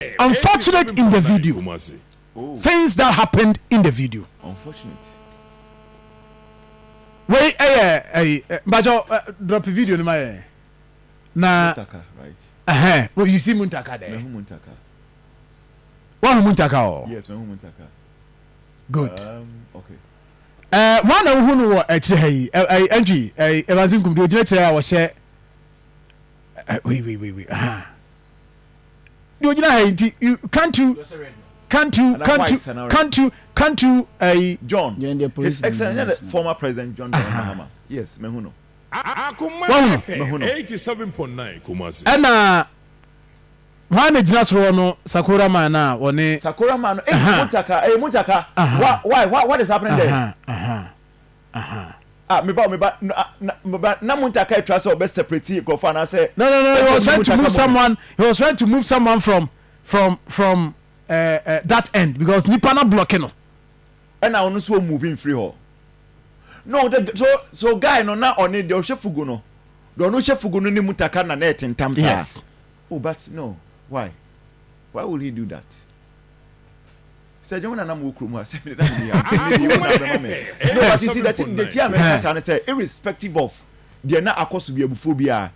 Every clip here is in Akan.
unfortunate in the video. Things that happened in the video. Unfortunate. Wait, but drop a video in my na. Muntaka, right? Well, you see Muntaka there. Muntaka. One Muntaka. Yes, Muntaka. Good. Okay. One who know actually, Angie, was in computer. I was say, wait. You can't John, His Excellency former President John Mahama. Yes, Mehuno. Akoma 87.9 Kumasi. And one just no Sakura man one Sakura man. Muntaka. Why? What is happening there? Me ba na Muntaka try to best separate go for and say no. He was trying to move someone. He was trying to move someone from that end because nipa na blocking no. And I want to moving free ho. No, so guy no na on the Oshefugo no. Do no Oshefugo no ni Muntaka na net in terms. Yes. Oh, but no. Why would he do that? Say John na mu krum ha say me that no, but you see that the chairman say irrespective of the na akoso bi abuphobia,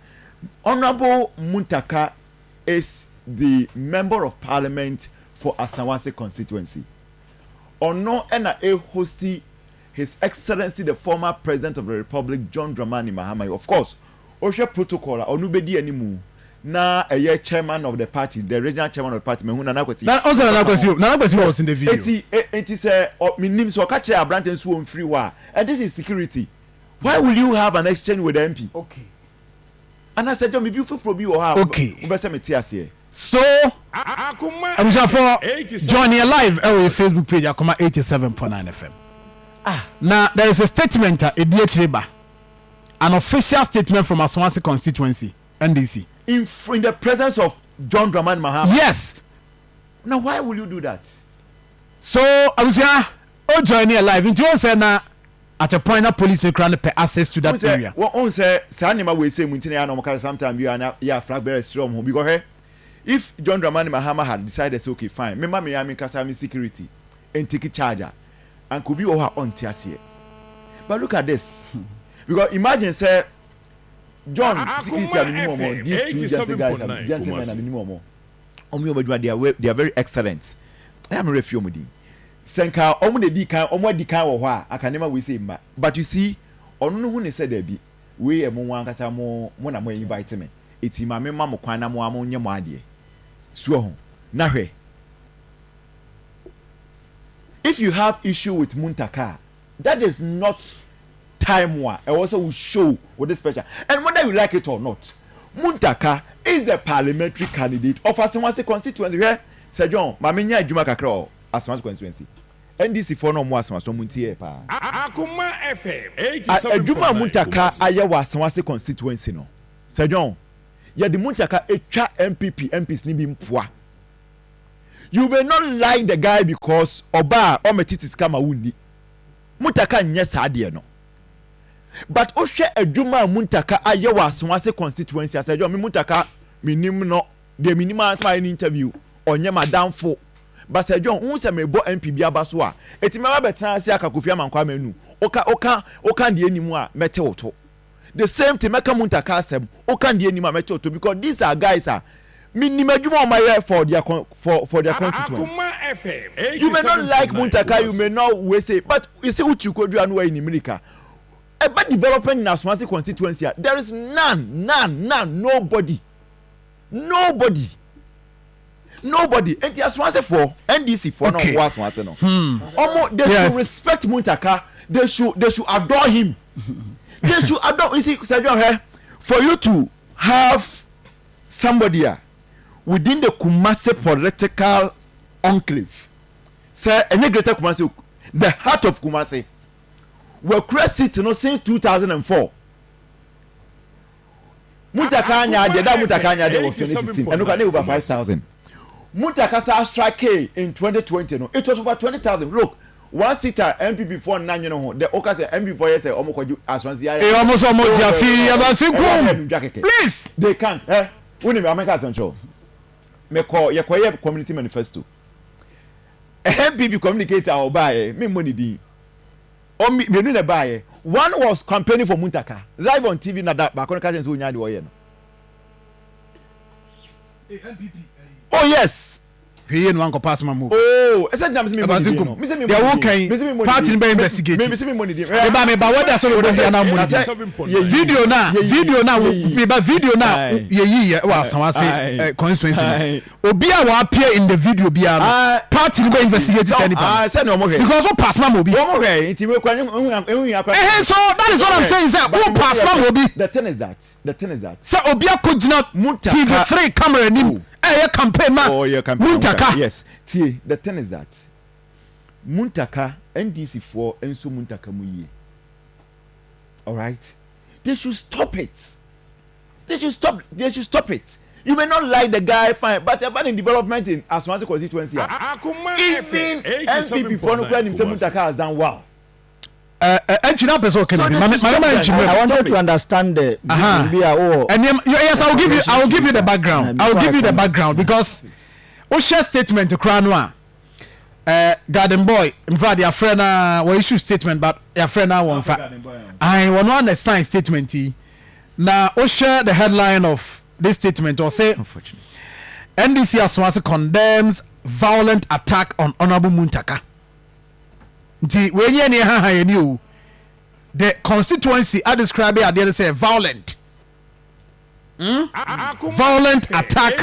Honorable Muntaka is the member of parliament for Asawse constituency. Ono na hosti His Excellency the former President of the Republic John Dramani Mahama. Of course, Osha protocol onu bedi animu. Na a chairman of the party, the regional chairman of the party, Mehuna Nakwesi. Nakwesi was in the video. It is a minim so catch a brand and so free wa. And this is security. Why will you have an exchange with the MP? Okay. And I said, John, be beautiful from you or how? Okay. So, Akoma I'm sure for joining live on Facebook page, Akoma 87.9 FM. Now there is a statement at Ediacheba, an official statement from Asawse constituency, NDC. In the presence of John Dramani Mahama. Yes. Now why will you do that? So I was joining live. Into one say na at a point that police will grant access to that area. One say Sanima we say Muntine and sometimes you are ya flag bearer strong because if John Dramani Mahama had decided say okay fine, remember me I mean Kasami security and take a charger and could be over on Tiasie. But look at this. Because imagine say John security are minimum. These two gentlemen are minimum. They are very excellent. I am refusing. Senka di kan wo ho a never we say but you see ono no hu ne said there be we emo wan kasa mo na mo invite me eti ma me ma mo kwan na mo nye mo ade so ho na hwe if you have issue with Muntaka, that is not time war. I also will show with this special. And whether you like it or not, Muntaka is the parliamentary candidate of Asawse constituency. Where Sir John, Mamenya Juma Kakra Asawse constituency. NDC for no more Asawse Muntie pa. Akoma FM 87.9. Juma Muntaka ayawa Asawse constituency no. Sir John, ya the Muntaka etwa MPs ni bi mpoa. You may not like the guy because oba o metitis kama wundi. Muntaka nye saade no. But Oshe Ejuma Muntaka ayewa Asawse constituency as John Muntaka minim no the minimum my interview onye madam fo but Sir John who say me bo MP bia baso a etimema betan ase aka Kofi Amankwa manu oka de animu a mete woto the same thing meka Muntaka asem oka de animu a mete woto because these are guys are minimum adwuma o my for their constituency. You may not like Muntaka, you may not we say but you see uchi kodru anu in America. About development in Asawse constituency, there is none, nobody. And the Asawse for NDC for okay. No Asawse no. They should respect Muntaka. They should adore him. They should adore. You see, for you to have somebody within the Kumasi political enclave, say any greater Kumasi, the heart of Kumasi. We created no since 2004. Muntaka nya de da Muntaka nya de was 2016 and look at over 5,000. Muntaka strike in 2020 no it was over 20,000. Look, one seater MPP for 9 no the oka say MPP for say omokoju aswansi ya e almost afi abansinkun please they can't we need America central me call your community manifesto. MPP communicator or buy me money di. O me no buy. One was campaigning for Muntaka live on TV na that back on cousin so nya de oye no. Oh yes. He no anko pass my move. Oh, I said me money. They won't can party be investigate. Me money. Me ba what that so go dey na money. Video na me ba video na ye wa Asawse constituency. Obi a wa appear in the video bia party be investigate any part. Say no mo hwe. Because who pass my obi. Wo mo hwe, nti we kwa so that is what I'm saying, sir. Who pass my obi. The thing is that. Say obi a kojina TV3 camera nim. Campaign man. Oh, yeah, campaign. Muntaka. Yes. The thing is that Muntaka NDC 4 and so Muntaka muye. All right. They should stop it. They should stop it. You may not like the guy, fine, but about in development in Asawse constituency. Even MPP for no claim Muntaka has done well. I wanted to understand the yes, I will give you the background. I will give you the background because we share statement to Kranwa. Garden boy, in fact, your friend we issue statement, but your friend now won't fact. I want to sign statement. Now we share the headline of this statement or say NDC Asawse condemns violent attack on Honorable Muntaka. The constituency I describe it, I didn't say violent. Violent attack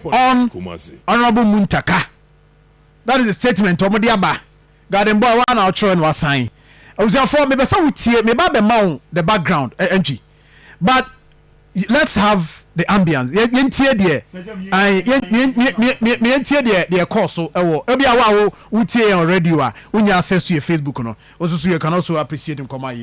on Honorable Muntaka. That is a statement. Garden boy one out and was sign. I was for me, but some the background, but let's have the ambience. The course so utie on radio when you access to your Facebook no. Also you can also appreciate him come out.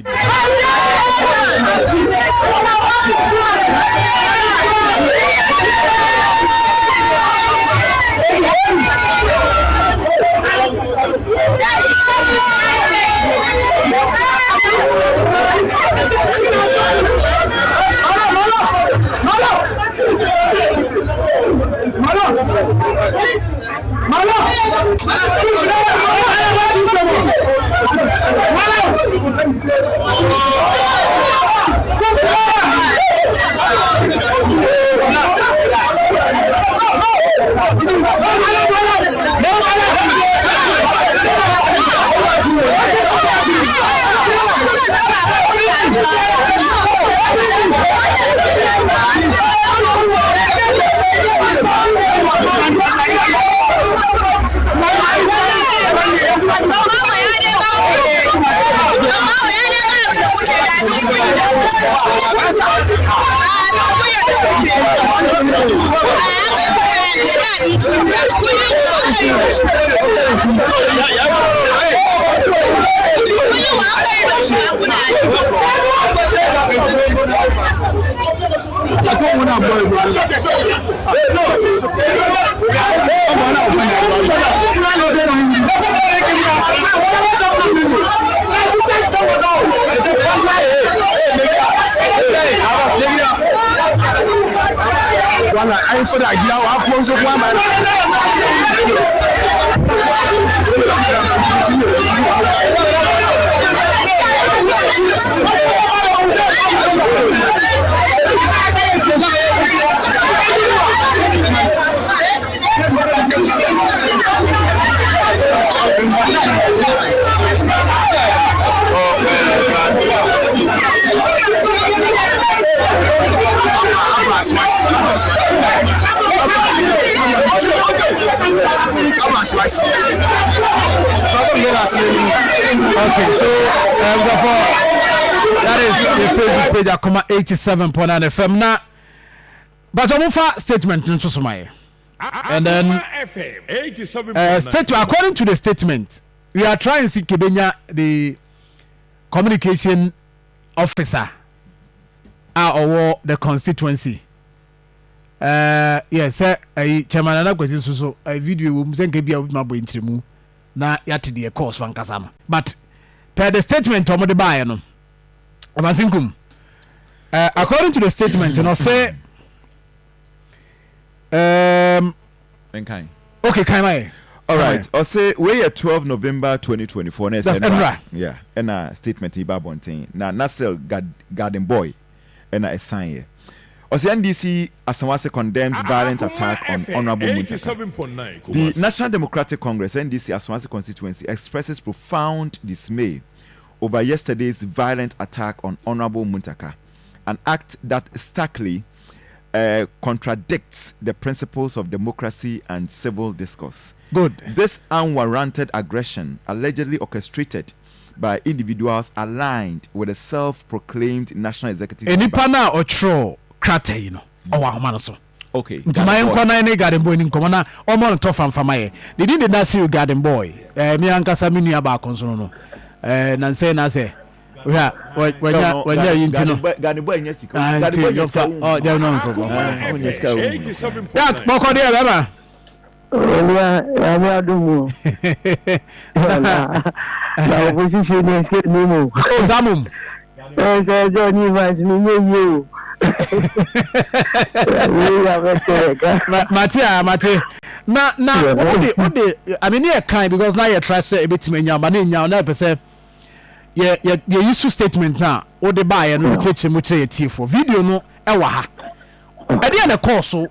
Okay, so that is the Facebook page Akoma 87.9 FM now. But I'm for statement into Somalia. And then statement, according to the statement, we are trying to see Kibenya, the communication officer or the constituency. Yes, sir. Chairman ana kwesi so a video we mzen ke bia ma bo ntremu na yate de course wan kasa no. But per the statement omo de bae no. Abasinkum. According to the statement, you know, say Okay. Okay, Kaimai. All right. I'll say we 12 November 2024. That's Enra. Yeah. And a statement Iba Bontain. Now Nasel Garden Boy. And a sign here. I'll say NDC Asawse condemns violent attack on Honorable Muntaka. The National Democratic Congress NDC Asawse constituency expresses profound dismay over yesterday's violent attack on Honorable Muntaka, an act that starkly contradicts the principles of democracy and civil discourse. Good. This unwarranted aggression, allegedly orchestrated by individuals aligned with the self-proclaimed national executive. Enipana otro krate you know. Owa so. Okay. Ntima enkona ne garden boy ni nkomo na omo nto famfama ye. They didn't na see garden boy. Me ankasa me nua ba konso no. Na say when you intino. Garden boy nya sika. Garden boy nya sika. Oh, they no for. Nya sika. Ya boko dey baba. Ya adumu. Na opposition ni se ni mo. Oh, zamum. Johnny Vance ni you. Mate. Na what the I mean here kind because now you try say a bit me nyama na person ye issue statement na o de buy no teach mu tire tifo video no e wa ha e de na course so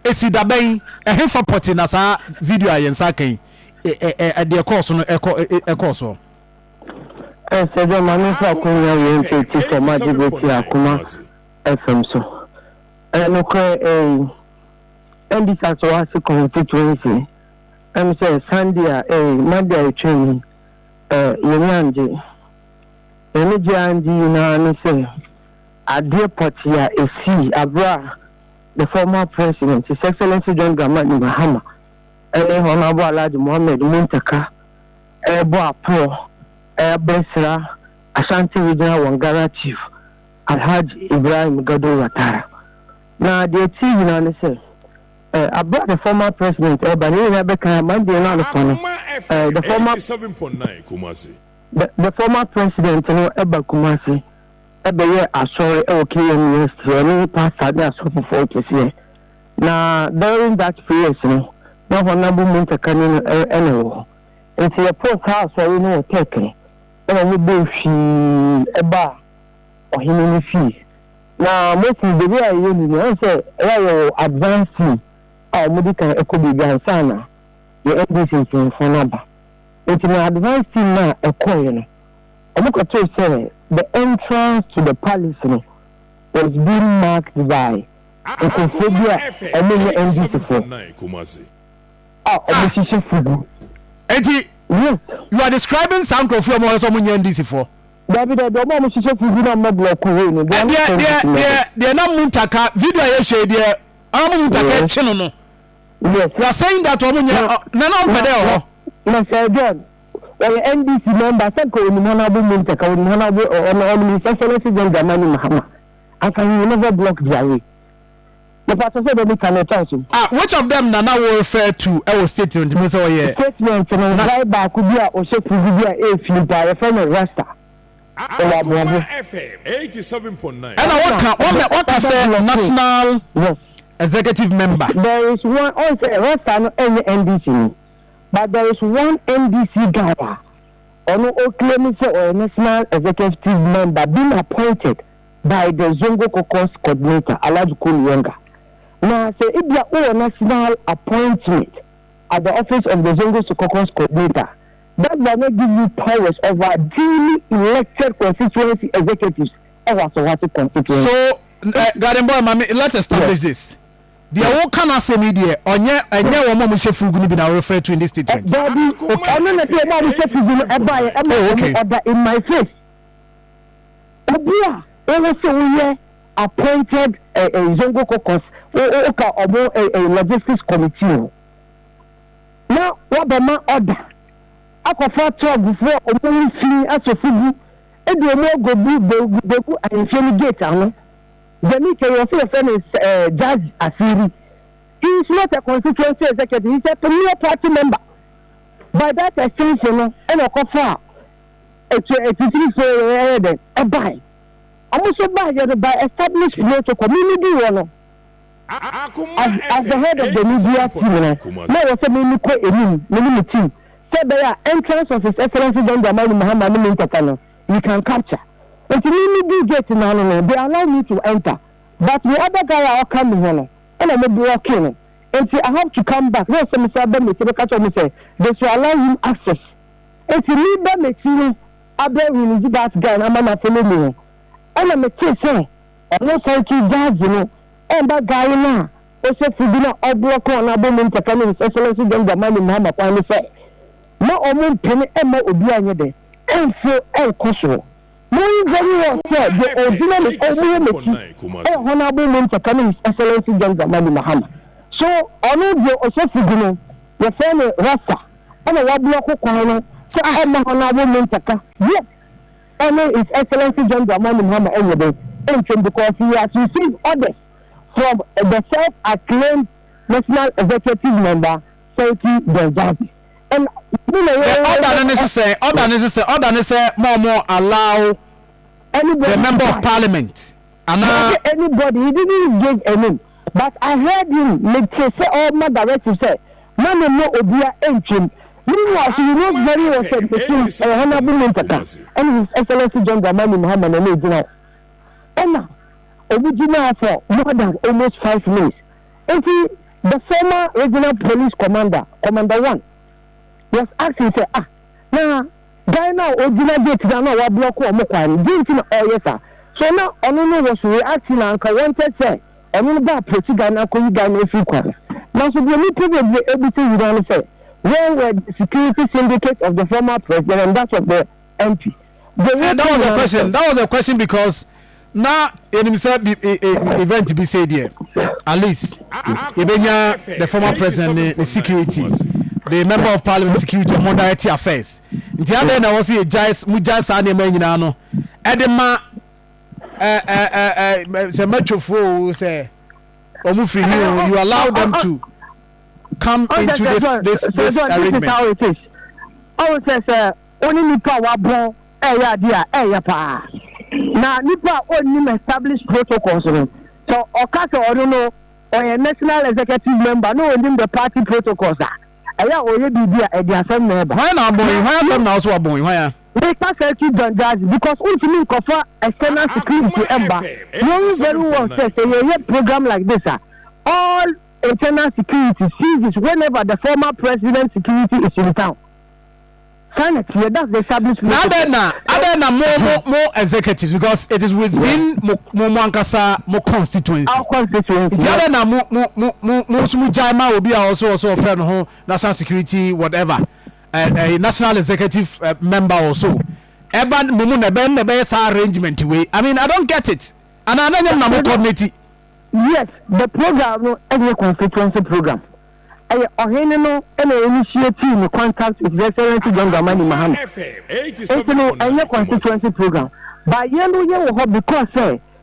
esi da ben e hefa poti na sa video ayensa kan e de course no e course se de manu fa ko ya yen teach for majiboti Akoma FM so no ko NDC Asawse constituency say Sunday Monday training yenanje eni na ne say ade party a esi abra the former president His Excellency John Dramani Mahama Honorable Alhaji Mohammed Muntaka bo apro Besra Ashanti Regional Wangara Chief Alhaji Ibrahim Gado Watara na the TV na ne say abra the former president Bani Rebecca Monday na no the former 7.9 Kumasi. The former president Eba Kumasi ebe asori KM University oni pastor dey asori for to na during that period no Honorable Muntaka ni eno nti the post house we no take na we be fi eba ohini ni fi na most the way I you say advancing medical economy sana the NDC for number it's an advanced team now the entrance to the palace was being marked by Ecophobia and NDC for yes, you are describing some Ecophobia more some NDC for David the mama she fugu na block we they na Muntaka video ye share there Muntaka chino no yes you are saying that na no sir John NDC member say ko ni Honorable Muntaka Honorable His Excellency John Dramani Mahama and can you never block their way the pastor said they can touch him which of them na will refer to our statement me say yeah statement no right back ku bia o se fugu bia e fi ba e fe no rasta Akoma FM 87.9 and what say national executive member there is one rasta no NDC but there is one NDC guy on claiming a national executive member being appointed by the Zongo Caucus coordinator Alhaji Kuliyonga. Now say if you are a national appointment at the office of the Zongo Caucus coordinator, that does not give you powers over duly elected constituency executives of Asawse constituency. So Garden Boy Mami, let's establish this. The whole can say media onye wo mo she fugu ni bi na refer to in this statement. Daddy, okay. I'm not say about the fugu order in my face. Obia, we say we appointed a Zongo Caucus a logistics committee. Now what the man order? Akọfa talk before omo fi asofugu e de mo go and infligate anu. The your friend is Judge Asiri. He is not a constituency executive. He is a premier party member. By that extension, and a coffee, a buy. I'm also by established to community. as the head of the media team, now was a mini team. Said they are entrance of His Excellency John Dramani Mahama Muntaka. You can capture. But you do get in they allow me to enter. But the other guy are coming here, and I may be walking. And so I have to come back. No, some say they should allow him access. And to leave them a team, I bet we need that guy, and I'm not familiar. And I'm a say, I'm not saying to judge, and that guy now, also for dinner, I block on a woman to come in, His Excellency John Dramani Mahama, and say, no, I'm penny, and my Obianya, and so, and Kosovo. Very well said, the original Honorable Muntaka, His Excellency John Dramani Mahama. So, I know the Osofugino, the family Rasta, and a Wablock Corner, so I am Honorable Muntaka. Yes, I know His Excellency John Dramani Mahama anyway, and because he has received orders from the self-acclaimed National Executive Member, Seiki Benjazi. And order necessary, more allow anybody, the member of parliament. Anybody, he didn't give a name. But I heard him make say all my directors say, man, no Obia engine. Meanwhile, he knows very well said between Honorable Muntaka and His Excellency John Dramani Mahama and original. And now, original for more than almost 5 minutes. And the former regional police commander, Commander 1, was asking, say, now, guy now, original date, now, what block or Mokwan, didn't yes, sir. So now, Onono was reacting and wanted, say, Onono ba presi guy now, could you guy no free quarter. Now, so the only problem with everything you don't say, where were the security syndicate of the former president and that of the MP? And that was a question. That was a question because now, in himself, event to be said here, at least, Ibenya, the former president, the security. The member of parliament security and modernity affairs. The other day, I was here, Mujas and the Menino, Edema, the metro fool say, Omufri, you allow them to come into this arrangement. How it is. I would say, only Nipa Wabon, Eya Pa. Now, Nipa only established protocols. So, Okasa, I don't know, or a national executive member, no, within the party protocols. Aya oye bibia e dia sem neighbor. Why na boy? Why some na also boy? Why? They pass security judge because ultimately cover external security ember. You very well say a program like this all internal security seizes whenever the former president security is in town. That's the establishment. Now more executives because it is within Muntaka more constituency. Our constituency. The other na mo Jama will be also a friend who national security whatever a national executive member also. Eban mumu na be arrangement way. I mean I don't get it. And I know committee. Yes, the program no any constituency program. Oheneno and initiating contact with the Excellency John Dramani Mahama. It's a constituency program. But you because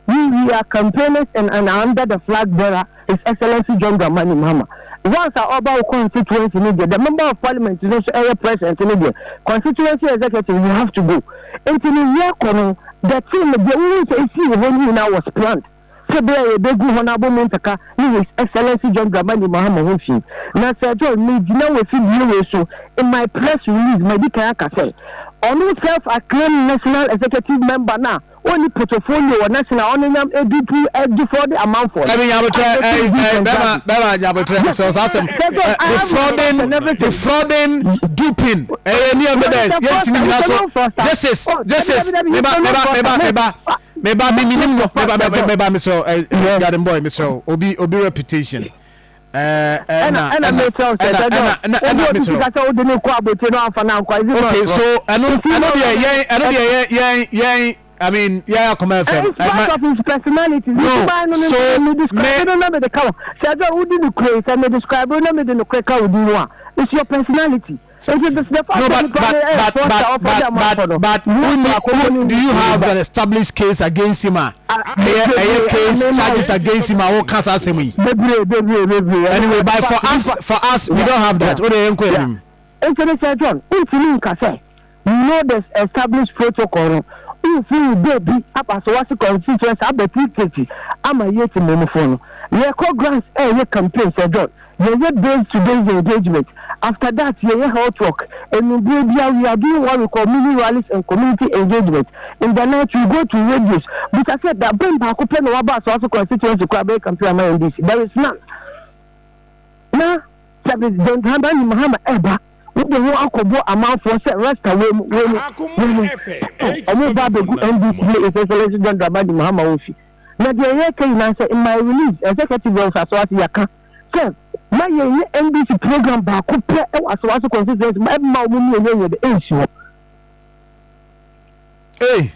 we are campaigners and under the flag bearer is Excellency John Dramani Mahama. Once our about constituency media, the member of parliament is also area president in India. Constituency executive, you have to go. And in the year, the team, the only when you now was planned. So there a big Honorable Muntaka, His Excellency John Dramani Mahama Hofi. Now, Sir John, me, you know, so in my press release, my Dikayaka say, on self-acclaimed national executive member now, only portfolio or national only ADP for the amount for. Let me have a try. So awesome. Defrauding, duping. This is Mr. Obi reputation. Okay, so I mean, yeah, come on, it's part of his personality. No, it's your personality. But do you have an established case against him? Case charges against him? What can I say? Anyway, but for us, we don't have that. You know the established protocol. if you baby up as what's the constituency abetiti ama yet monophone ye call grants ye campaign said ye base to base engagement. After that ye hot work and in Brabia we are doing what we call mini rallies and community engagement. In the night we go to radios, but I said that Ben Bakupen Wabas also constituency Kwabe campaign NDC. There is none. Now don't have any Muhammad Eba. With the one Akobo amount for set rest away when NDC is a selection done by Muhammad Ofi. Now the answer in my release, executive of Asawse Yaka. Sir, my NDC program back up Asawse constituency, my mom with the issue. Hey.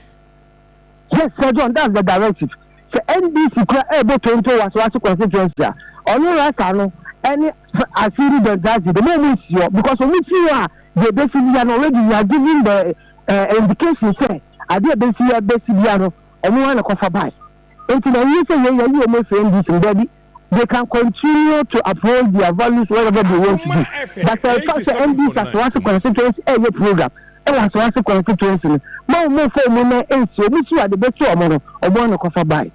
Yes, Sir John, that's the directive. So NDC could able to enter Asawse constituency. On your right, any asiri the moment you because when we see the basically already you are giving the indication say I did basically anyone a cover by until you say you almost this they can continue to uphold their values wherever they want to do. But the NDC Asawse constituency a program Asawse constituency more for money and so we see the best or one cover by.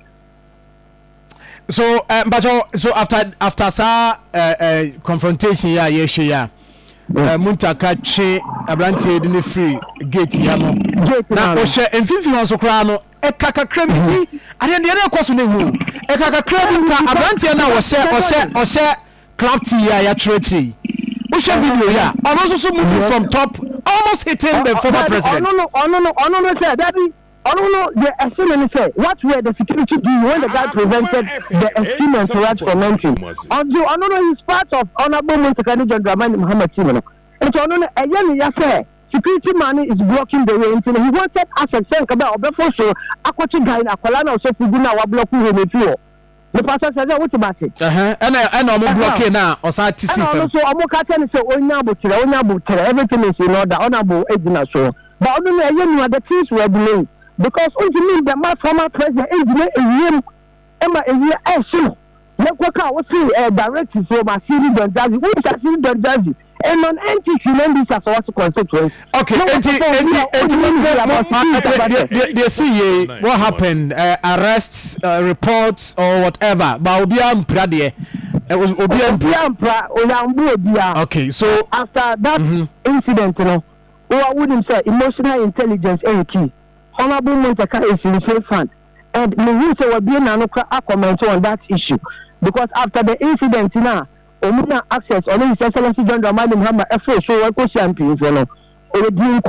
So, but so after confrontation, Muntaka che abranti de free gate yamo. Na o she enfifi won so kra no e kakakra bi si ade de na kwaso ne hu e kakakra bi ka abranti na o she clap ya tree. O she video ya ono so move from top almost hitting the former president. No, sir, daddy. I don't know the estimate say what were the security doing when the guy prevented the estimate for us from entering. I don't know he's part of Honorable Muntaka Muhammad Simon. And so I don't know again security money is blocking the way into he wanted us to think about before so aquatic guy in Akolana so Fuguna wa block who the pastor says what about it? And I'm blocking now or sat to see. And also I'm catching say everything is in order honorable Edina so. But I don't know the things were delayed. Because ultimately the former president engineer a year action. Let work out what's directive from a city Donjazi. What is a city Donjazi? And on NTC NDC Asawse constituency. Okay, they see what happened, arrests, reports or whatever. But Obiam Pradie. It was Obiam Okay, so after that incident, I wouldn't say emotional intelligence and key. Honorable Muntaka is in the fund, and we will be a comment on that issue because after the incident, now, Omuna access on His Excellency John Dramani Muhammad F.O. so we go champions, being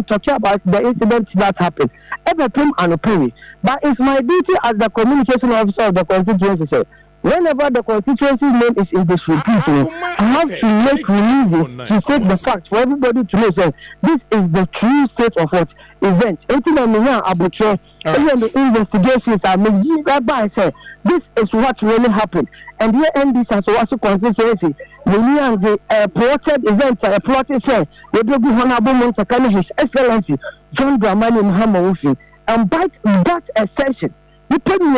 talk about the incident that happened. Everything and opinion, but it's my duty as the communication officer of the constituency. Say, whenever the constituency name is in disrepute, I have to make releases to state the facts for everybody to know that this is the true state of what event. Even the investigations are made by say this is what really happened. And here NDC Asawse constituency, the plotted events are plotted say the Honorable Muntaka His Excellency John Dramani Muhammad Ofi, and by that exception. You put me in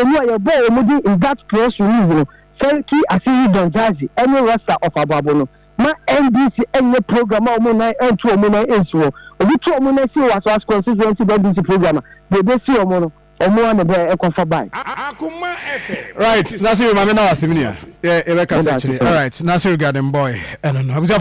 that press release, Selki Asiri Donjazi, any roster of Ababono. My NDC any program and 2 money is so. We 2 money see was constituency NDC program. They see Omono. Right, Nasiru Mamina was similar. Yeah, all right, Nasiru Garden boy. I don't know.